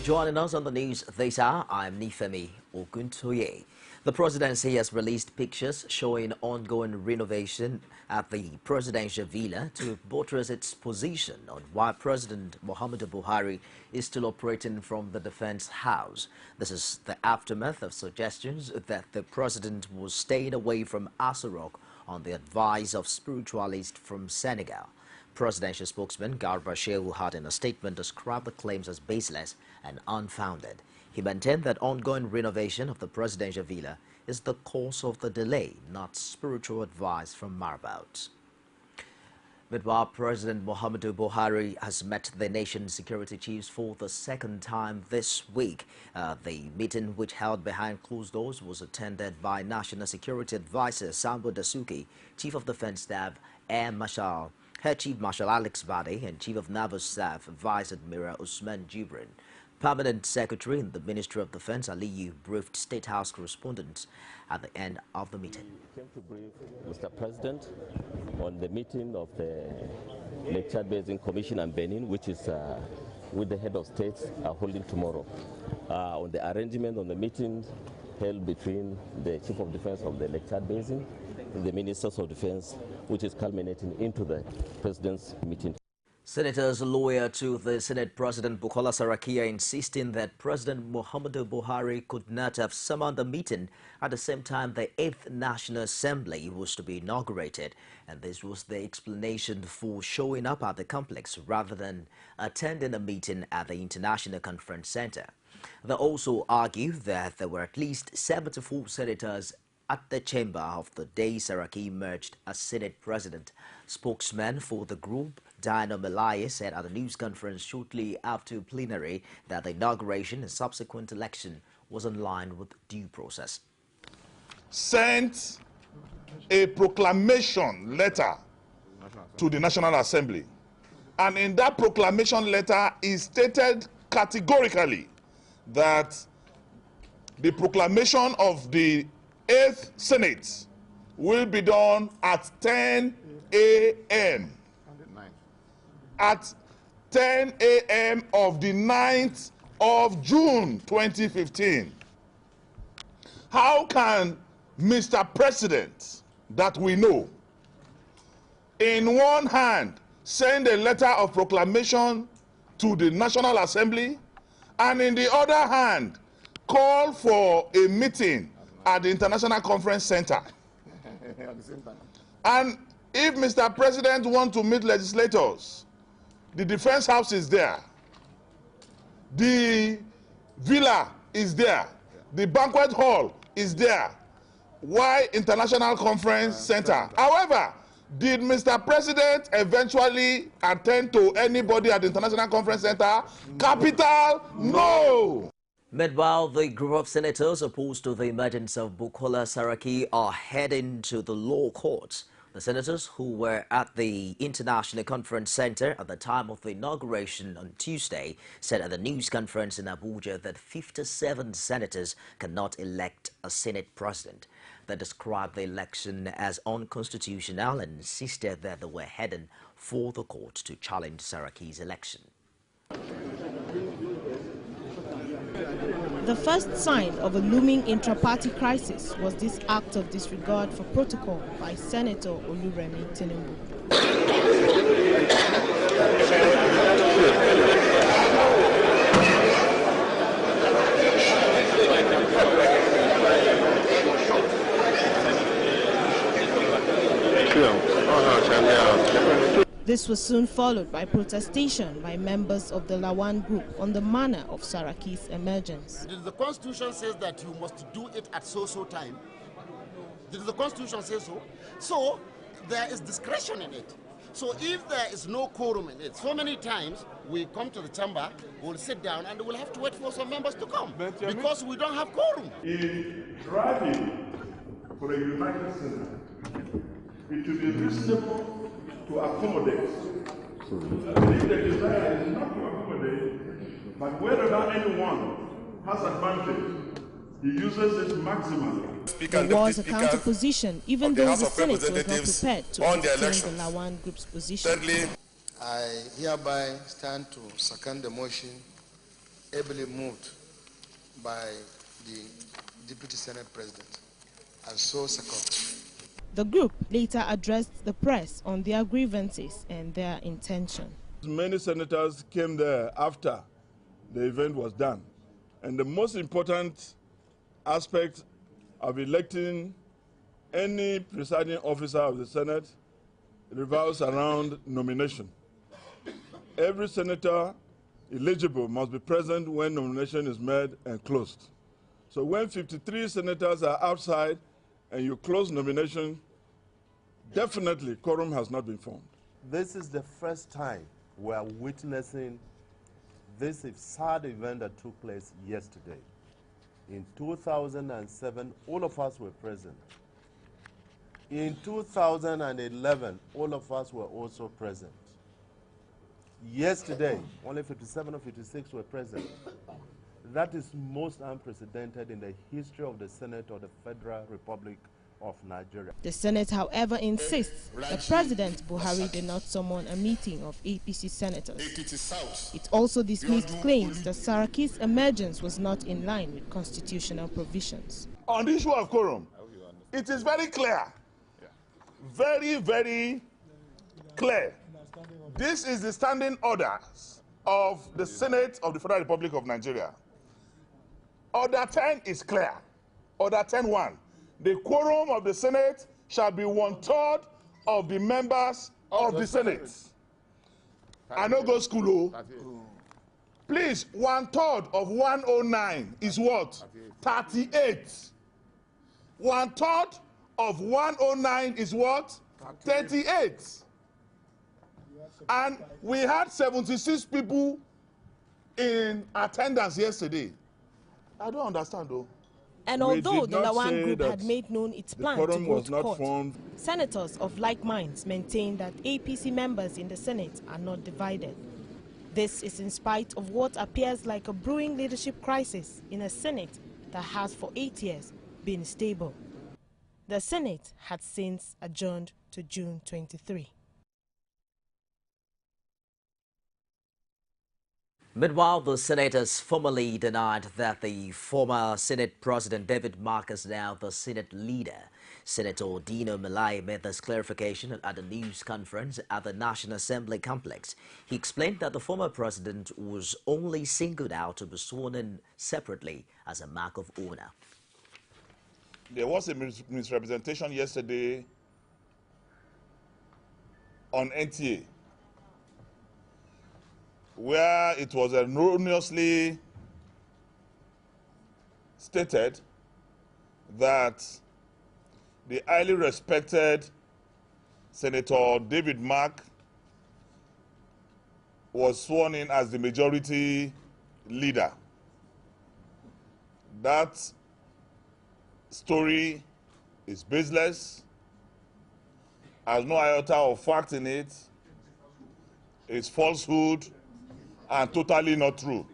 Joining us on the news this hour, I'm Nifemi Oguntoye. The presidency has released pictures showing ongoing renovation at the presidential villa to buttress its position on why President Muhammadu Buhari is still operating from the Defense House. This is the aftermath of suggestions that the president was staying away from Asarok on the advice of spiritualists from Senegal. Presidential spokesman Garba Shehu had in a statement described the claims as baseless and unfounded. He maintained that ongoing renovation of the presidential villa is the cause of the delay, not spiritual advice from Marabout. Meanwhile, President Muhammadu Buhari has met the nation's security chiefs for the second time this week. The meeting, which held behind closed doors, was attended by National Security Advisor Sambo Dasuki, Chief of Defense Staff Air Marshal Chief Marshal Alex Bade, and Chief of Naval Staff Vice Admiral Usman Jibrin. Permanent Secretary in the Ministry of Defense Aliyu briefed State House correspondents at the end of the meeting. We came to brief Mr. President on the meeting of the Lake Chad Basin Commission and Benin, which is with the head of states holding tomorrow, on the arrangement on the meeting held between the Chief of Defense of the Lake Chad Basin and the Ministers of Defense, which is culminating into the President's meeting. Senators lawyer to the Senate President Bukola Saraki are insisting that President Muhammadu Buhari could not have summoned the meeting at the same time the 8th National Assembly was to be inaugurated, and this was the explanation for showing up at the complex rather than attending a meeting at the International Conference Center. They also argue that there were at least 74 senators at the chamber of the day Saraki emerged as Senate President. Spokesman for the group, Dino Malaya, said at a news conference shortly after plenary that the inauguration and subsequent election was in line with due process. Sent a proclamation letter to the National Assembly, and in that proclamation letter is stated categorically that the proclamation of the 8th Senate will be done at 10 a.m. At 10 a.m. of the 9th of June 2015. How can Mr. President, that we know, in one hand send a letter of proclamation to the National Assembly, and in the other hand call for a meeting at the International Conference Center? And if Mr. President wants to meet legislators, the Defense House is there, the villa is there, the banquet hall is there. Why International Conference Center? However, did Mr. President eventually attend to anybody at the International Conference Center? Capital, no. Meanwhile, the group of senators opposed to the emergence of Bukola Saraki are heading to the law courts. The senators who were at the International Conference Center at the time of the inauguration on Tuesday said at a news conference in Abuja that 57 senators cannot elect a Senate president. They described the election as unconstitutional and insisted that they were heading for the court to challenge Saraki's election. The first sign of a looming intra-party crisis was this act of disregard for protocol by Senator Oluremi Tinubu. This was soon followed by protestation by members of the Lawan group on the manner of Saraki's emergence. Did the Constitution says that you must do it at so-so time? Did the Constitution say so? So there is discretion in it. So if there is no quorum in it, so many times we come to the chamber, we'll sit down and we'll have to wait for some members to come because we don't have quorum. In driving for a united Senate, it will be reasonable to accommodate. If the desire is not to accommodate, but wherever anyone has advantage, he uses it maximally. There was a counter-position, even though the Senate was not prepared to entertain the Lawan group's position. I hereby stand to second the motion ably moved by the Deputy Senate President, and so second. The group later addressed the press on their grievances and their intention. Many senators came there after the event was done. And the most important aspect of electing any presiding officer of the Senate revolves around nomination. Every senator eligible must be present when nomination is made and closed. So when 53 senators are outside and you close nomination, definitely quorum has not been formed. This is the first time we are witnessing this sad event that took place yesterday. In 2007, all of us were present. In 2011, all of us were also present. Yesterday, only 57 or 56 were present. That is most unprecedented in the history of the Senate of the Federal Republic of Nigeria. The Senate, however, insists that President Buhari did not summon a meeting of APC senators. It also dismissed claims that Saraki's emergence was not in line with constitutional provisions. On the issue of quorum, it is very clear, very, very clear. This is the standing orders of the Senate of the Federal Republic of Nigeria. Order 10 is clear. Order 10.1. The quorum of the Senate shall be 1/3 of the members of the Senate. I know go school. Please, 1/3 of 109 is what? 38. 1/3 of 109 is what? 38. And we had 76 people in attendance yesterday. I don't understand though. And although the Lawan group had made known its plan to go to court, senators of like minds maintain that APC members in the Senate are not divided. This is in spite of what appears like a brewing leadership crisis in a Senate that has for 8 years been stable. The Senate had since adjourned to June 23. Meanwhile, the senators formally denied that the former Senate President David Mark is now the Senate leader. Senator Dino Malai made this clarification at a news conference at the National Assembly complex. He explained that the former president was only singled out to be sworn in separately as a mark of honor. There was a misrepresentation yesterday on NTA, where it was erroneously stated that the highly respected Senator David Mark was sworn in as the majority leader. That story is baseless, has no iota of fact in it, it's falsehood, and totally not true.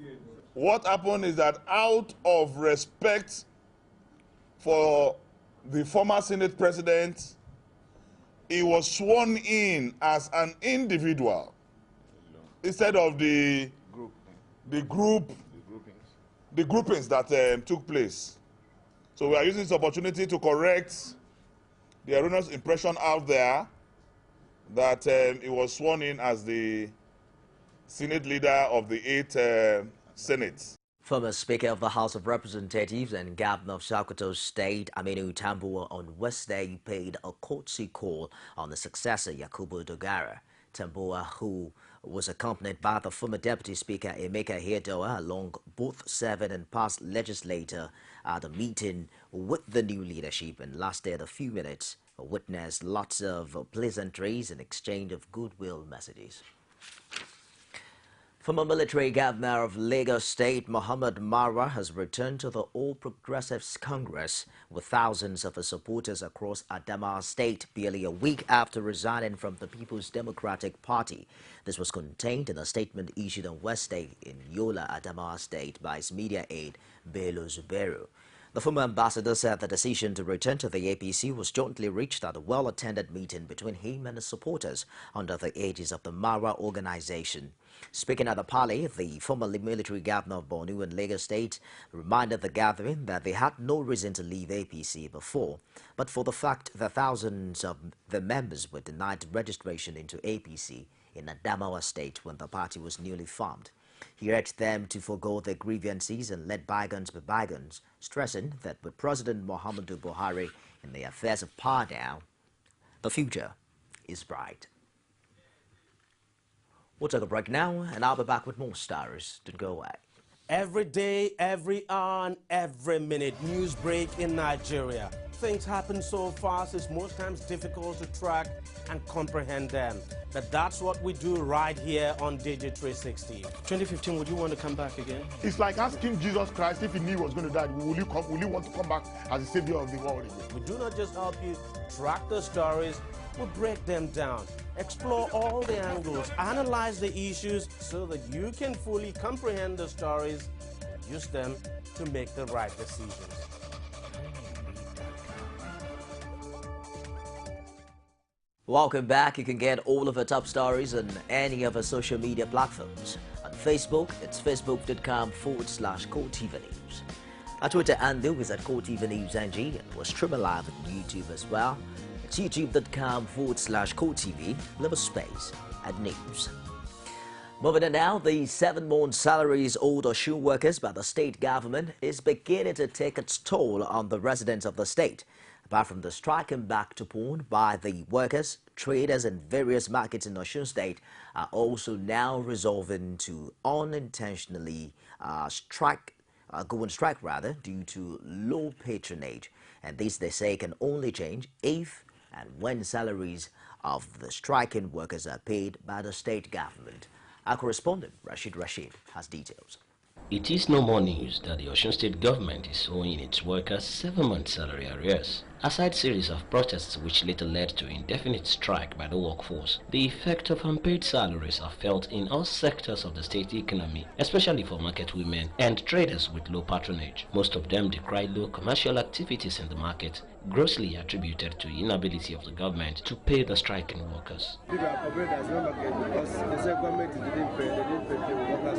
What happened is that out of respect for the former Senate president, he was sworn in as an individual instead of the groupings that took place. So we are using this opportunity to correct the erroneous impression out there that he was sworn in as the Senate leader of the 8th Senate. Former Speaker of the House of Representatives and Governor of Sokoto State, Aminu Tambuwal, on Wednesday paid a courtesy call on the successor, Yakubu Dogara. Tambuwal, who was accompanied by the former Deputy Speaker, Emeka Hiedoa, along both serving and past legislator at a meeting with the new leadership, and lasted a few minutes, witnessed lots of pleasantries and exchange of goodwill messages. Former military governor of Lagos State, Muhammad Marwa, has returned to the All Progressives Congress with thousands of his supporters across Adamawa State barely a week after resigning from the People's Democratic Party. This was contained in a statement issued on Wednesday in Yola, Adamawa State by his media aide, Bello Zubero. The former ambassador said the decision to return to the APC was jointly reached at a well-attended meeting between him and his supporters under the aegis of the Mara organization. Speaking at the parley, the former military governor of Borno and Lagos State reminded the gathering that they had no reason to leave APC before, but for the fact that thousands of the members were denied registration into APC in Adamawa State when the party was newly formed. He urged them to forego their grievances and let bygones be bygones, stressing that with President Muhammadu Buhari in the affairs of power now, the future is bright. We'll take a break now, and I'll be back with more stories. Don't go away. Every day, every hour, and every minute, news break in Nigeria. Things happen so fast, it's most times difficult to track and comprehend them. But that's what we do right here on Digit 360. 2015, would you want to come back again? It's like asking Jesus Christ if he knew he was going to die, will you want to come back as the savior of the world again? We do not just help you track the stories, we break them down, explore all the angles, analyze the issues so that you can fully comprehend the stories and use them to make the right decisions. Welcome back. You can get all of our top stories on any of our social media platforms. On Facebook, it's facebook.com/CoreTV News. Our Twitter handle is at CoreTV News NG, and we're streaming live on YouTube as well. It's youtube.com/CoreTV, leave a space at news. Moving on now, the 7-month salaries owed Osun workers by the state government is beginning to take its toll on the residents of the state. Apart from the striking back to pawn by the workers, traders in various markets in Osun State are also now resolving to unintentionally go on strike due to low patronage. And this, they say, can only change if and when salaries of the striking workers are paid by the state government. Our correspondent, Rashid has details. It is no more news that the Osun State government is owing its workers 7-month salary arrears. Aside series of protests which later led to indefinite strike by the workforce, the effect of unpaid salaries are felt in all sectors of the state economy, especially for market women and traders with low patronage. Most of them decry low commercial activities in the market, grossly attributed to inability of the government to pay the striking workers. People are complaining there's no market because they say government didn't pay the workers.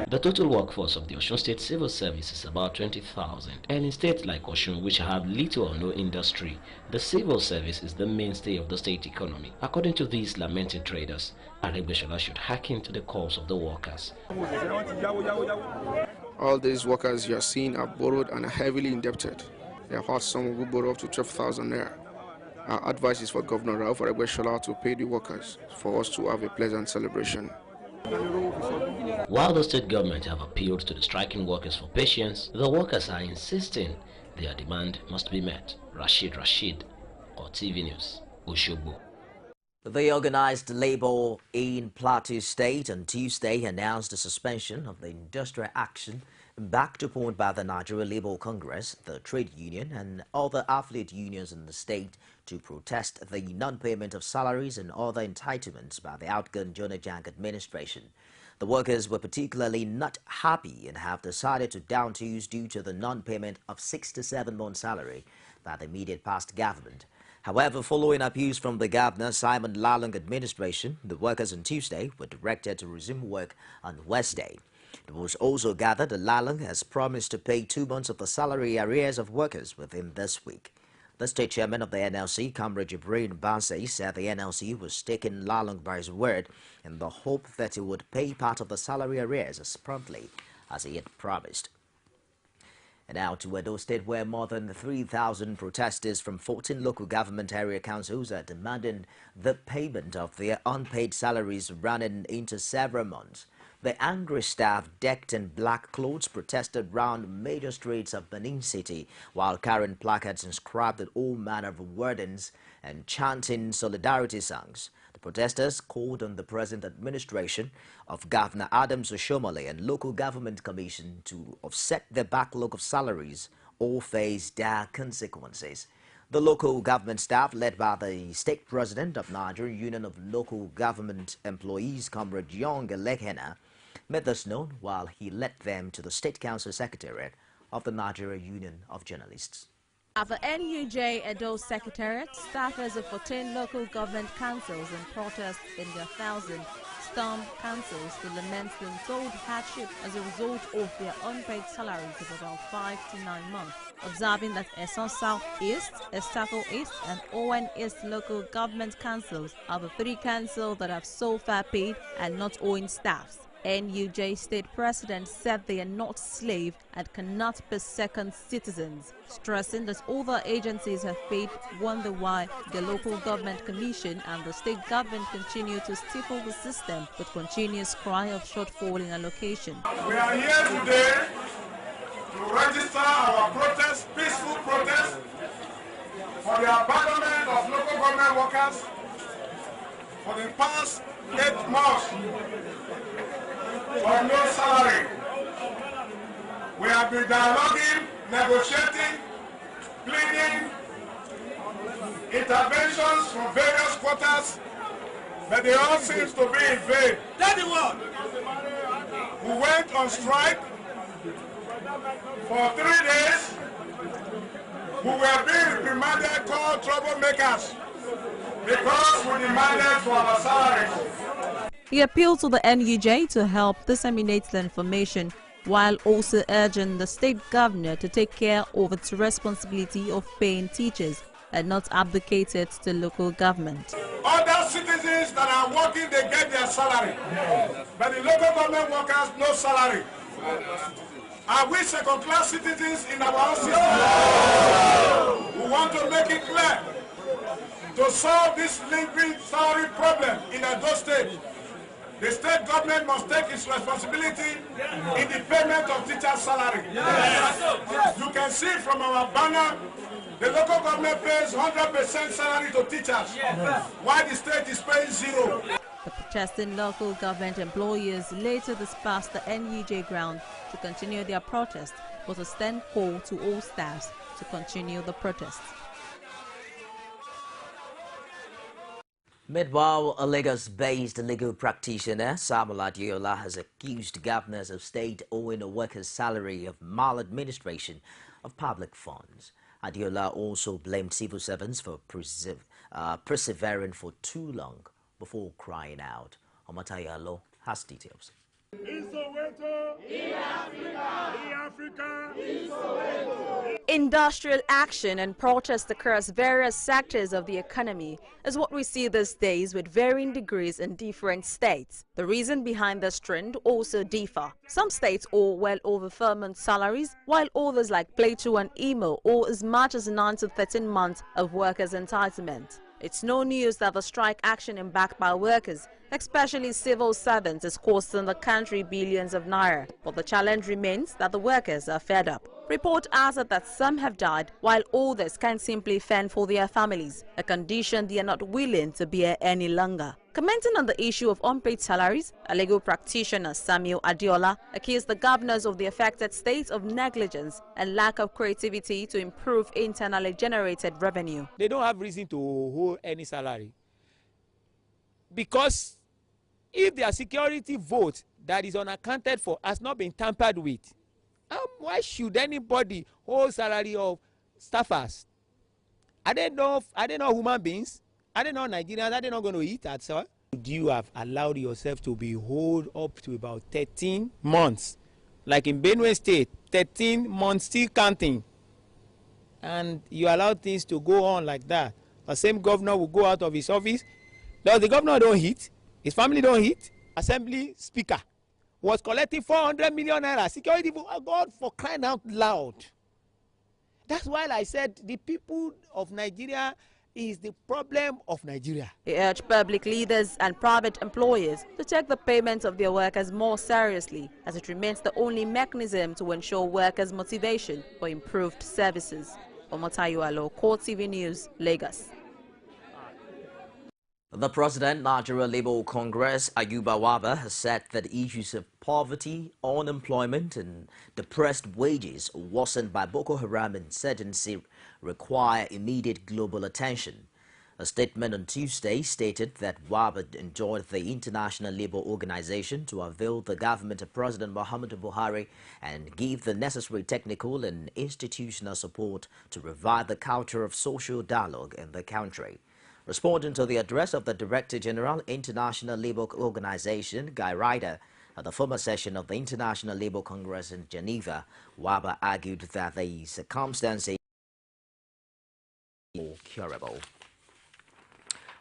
The total workforce of the Osun State Civil Service is about 20,000, and in states like Osun, which have little or no industry, the civil service is the mainstay of the state economy. According to these lamenting traders, Aregbesola should hearken to the calls of the workers. All these workers you are seeing are borrowed and are heavily indebted. They have had some who borrow up to 12,000 naira. Our advice is for Governor Aregbesola to pay the workers for us to have a pleasant celebration. While the state government have appealed to the striking workers for patience, the workers are insisting their demand must be met. Rashid, CoreTV News, Osogbo. The organized labor in Plateau State on Tuesday announced the suspension of the industrial action backed upon by the Nigeria Labour Congress, the trade union, and other affiliate unions in the state to protest the non-payment of salaries and other entitlements by the outgoing Jonah Jang administration. The workers were particularly not happy and have decided to down tools due to the non-payment of 6 to 7 months' salary by the immediate past government. However, following appeals from the Governor Simon Lalong administration, the workers on Tuesday were directed to resume work on Wednesday. It was also gathered that Lalong has promised to pay 2 months of the salary arrears of workers within this week. The state chairman of the NLC, Comrade Ibrahim Bansay, said the NLC was taking Lalong by his word in the hope that he would pay part of the salary arrears as promptly as he had promised. And now to Edo State, where more than 3,000 protesters from 14 local government area councils are demanding the payment of their unpaid salaries running into several months. The angry staff, decked in black clothes, protested round major streets of Benin City while carrying placards inscribed with all manner of wordings and chanting solidarity songs. The protesters called on the present administration of Governor Adams Oshomole and local government commission to offset the backlog of salaries or face dire consequences. The local government staff, led by the state president of Nigerian Union of Local Government Employees, Comrade Young Elekhena, made this known while he led them to the State Council Secretariat of the Nigeria Union of Journalists. At the NUJ Edo Secretariat, staffers of 14 local government councils in protest in their thousands stormed councils to lament the untold hardship as a result of their unpaid salaries of about 5 to 9 months. Observing that Eson South East, Estafel East and Owen East local government councils are the 3 councils that have so far paid and not owing staffs. NUJ state president said they are not slave and cannot be second citizens, stressing that other agencies have paid, wonder why the local government commission and the state government continue to stifle the system with continuous cry of shortfall in allocation. We are here today to register our protest, peaceful protest, for the abandonment of local government workers for the past 8 months. For no salary. We have been dialoguing, negotiating, pleading, interventions from various quarters, but they all seem to be in vain. We went on strike for 3 days. We were being reprimanded, called troublemakers, because we demanded for our salaries. He appealed to the NUJ to help disseminate the information while also urging the state governor to take care of its responsibility of paying teachers and not abdicate it to local government. Other citizens that are working, they get their salary, but the local government workers, no salary. Are we second-class citizens in our own system? We want to make it clear to solve this lingering salary problem in Edo State. The state government must take its responsibility in the payment of teachers' salary. You can see from our banner, the local government pays 100% salary to teachers, while the state is paying 0. The protesting local government employees later dispersed the NUJ ground to continue their protest, with a stern call to all staffs to continue the protest. Meanwhile, a Lagos-based legal practitioner, Samuel Adiola, has accused governors of state owing a worker's salary of maladministration of public funds. Adiola also blamed civil servants for persevering for too long before crying out. Omatayalo has details. Industrial action and protest across various sectors of the economy is what we see these days with varying degrees in different states. The reason behind this trend also differ. Some states owe well over 4 months' salaries, while others like Plateau and Imo owe as much as 9 to 13 months of workers' entitlement. It's no news that the strike action embarked by workers, especially civil servants, is costing the country billions of naira. But the challenge remains that the workers are fed up. Report asserts that some have died, while others can simply fend for their families, a condition they are not willing to bear any longer. Commenting on the issue of unpaid salaries, a legal practitioner, Samuel Adiola, accused the governors of the affected states of negligence and lack of creativity to improve internally generated revenue. They don't have reason to hold any salary, because if their security vote that is unaccounted for has not been tampered with, why should anybody hold salary of staffers? Are they not human beings? Are they not Nigerians? Are they not going to eat at all? You have allowed yourself to be held up to about 13 months. Like in Benue State, 13 months still counting. And you allow things to go on like that. The same governor will go out of his office. Does the governor don't hit? His family don't hit? Assembly Speaker was collecting 400 million naira. Security, oh God, for crying out loud. That's why I said the people of Nigeria is the problem of Nigeria. He urged public leaders and private employers to take the payment of their workers more seriously, as it remains the only mechanism to ensure workers' motivation for improved services. Omatayalo, CoreTV News, Lagos. The President, Nigeria Labour Congress, Ayuba Waba, has said that issues of poverty, unemployment and depressed wages worsened by Boko Haram insurgency require immediate global attention. A statement on Tuesday stated that WABA enjoined the International Labour Organization to avail the government of President Muhammadu Buhari and give the necessary technical and institutional support to revive the culture of social dialogue in the country. Responding to the address of the Director General, International Labour Organization, Guy Ryder, at the former session of the International Labour Congress in Geneva, WABA argued that the circumstances are curable.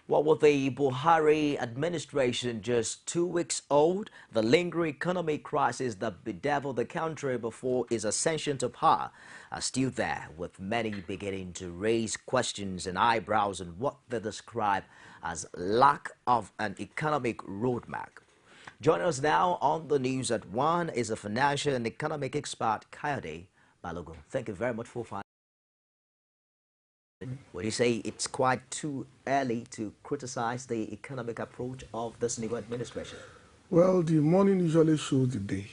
Well, with the Buhari administration just 2 weeks old, the lingering economic crisis that bedeviled the country before its ascension to power are still there, with many beginning to raise questions and eyebrows on what they describe as lack of an economic roadmap. Joining us now on the news at 1 is a financial and economic expert, Kayode Balogun. Thank you very much for finding. Would you say it's quite too early to criticize the economic approach of this new administration? Well, the morning usually shows the day.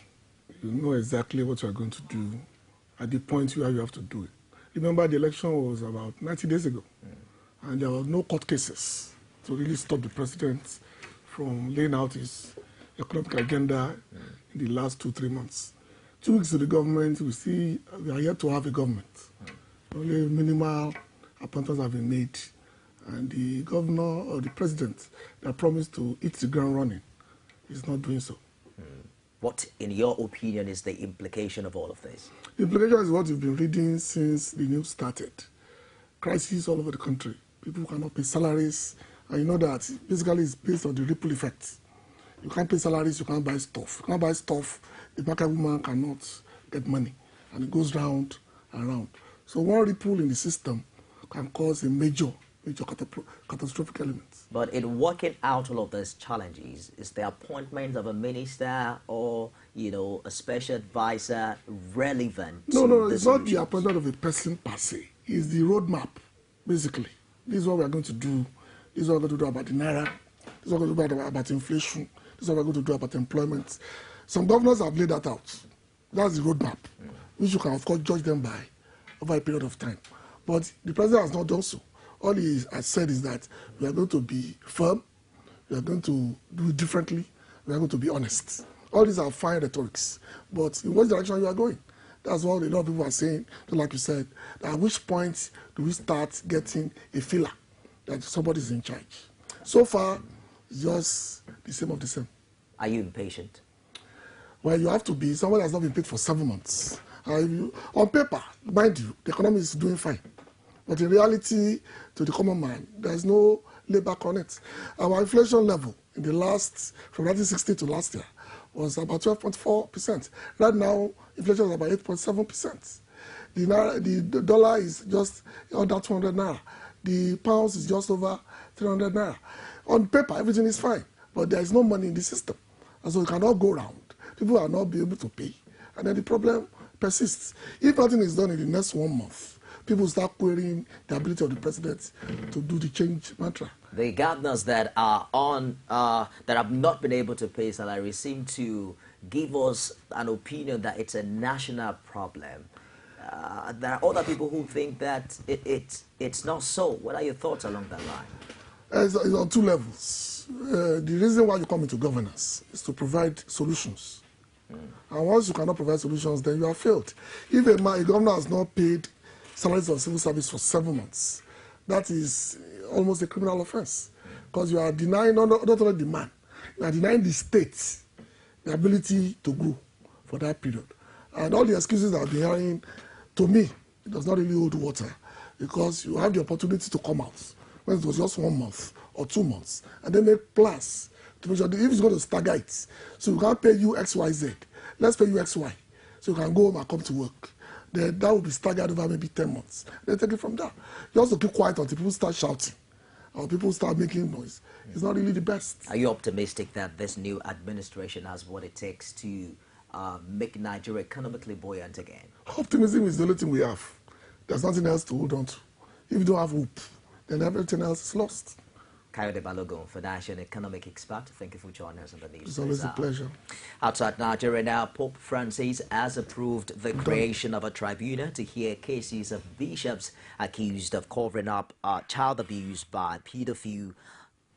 You know exactly what you are going to do at the point where you have to do it. Remember, the election was about 90 days ago, and there were no court cases to really stop the president from laying out his economic agenda in the last 2-3 months. 2 weeks to the government, we are yet to have a government. Only minimal appointments have been made, and the governor or the president that promised to hit the ground running is not doing so. What, in your opinion, is the implication of all of this? The implication is what you've been reading since the news started. Crises all over the country. People cannot pay salaries, and you know that basically it's based on the ripple effect. You can't pay salaries, you can't buy stuff. You can't buy stuff, the market woman cannot get money, and it goes round and round. So one ripple in the system can cause a major catastrophic element. But in working out all of these challenges, is the appointment of a minister or, a special advisor relevant? No, it's not the appointment of a person per se. It's the roadmap, basically. This is what we're going to do. This is what we're going to do about the naira. This is what we're going to do about inflation. This is what we're going to do about employment. Some governors have laid that out. That's the roadmap, which you can, of course, judge them by over a period of time. But the president has not done so. All he has said is that we are going to be firm, we are going to do it differently, we are going to be honest. All these are fine rhetorics, but in what direction you are going? That's what a lot of people are saying, like you said, at which point do we start getting a feeler that somebody is in charge? So far, it's just the same of the same. Are you impatient? Well, you have to be. Somebody has not been paid for 7 months. On paper, mind you, the economy is doing fine. But in reality, to the common man, there's no layback on it. Our inflation level in the last, from 1960 to last year, was about 12.4%. Right now, inflation is about 8.7%. The dollar is just under 200 naira. The pounds is just over 300 naira. On paper, everything is fine, but there is no money in the system. And so it cannot go round. People are not be able to pay. And then the problem persists. If nothing is done in the next 1 month, people start querying the ability of the president to do the change mantra. The governors that are that have not been able to pay salaries seem to give us an opinion that it's a national problem. There are other people who think that it's not so. What are your thoughts along that line? It's on 2 levels. The reason why you come into governance is to provide solutions. And once you cannot provide solutions, then you are failed. If a governor has not paid salaries of civil service for 7 months, that is almost a criminal offense. Because you are denying, not only the man, you are denying the state the ability to grow for that period. And all the excuses that I've been hearing, to me, it does not really hold water, because you have the opportunity to come out when it was just 1 month or 2 months, and then make plans to make sure that if it's going to stagger it, so we can't pay you X, Y, Z. Let's pay you X, Y, so you can go home and come to work. Then that will be staggered over maybe 10 months. Then take it from there. You also keep quiet until people start shouting or people start making noise. It's not really the best. Are you optimistic that this new administration has what it takes to make Nigeria economically buoyant again? Optimism is the only thing we have. There's nothing else to hold on to. If you don't have hope, then everything else is lost. Kayode Balogun, financial and economic expert. Thank you for joining us on the news. It's always a pleasure. Outside Nigeria now, Pope Francis has approved the creation of a tribunal to hear cases of bishops accused of covering up child abuse by pedophile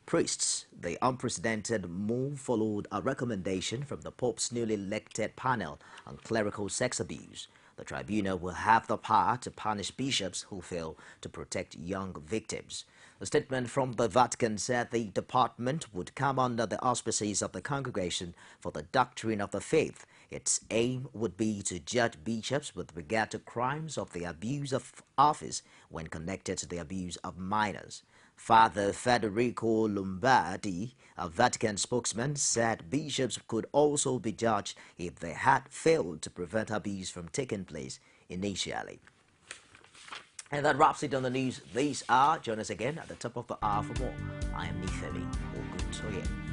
priests. The unprecedented move followed a recommendation from the Pope's newly elected panel on clerical sex abuse. The tribunal will have the power to punish bishops who fail to protect young victims. A statement from the Vatican said the department would come under the auspices of the Congregation for the Doctrine of the Faith. Its aim would be to judge bishops with regard to crimes of the abuse of office when connected to the abuse of minors. Father Federico Lombardi, a Vatican spokesman, said bishops could also be judged if they had failed to prevent abuse from taking place initially. And that wraps it on the news this hour. Join us again at the top of the hour for more. I am Nifemi Oguntoye.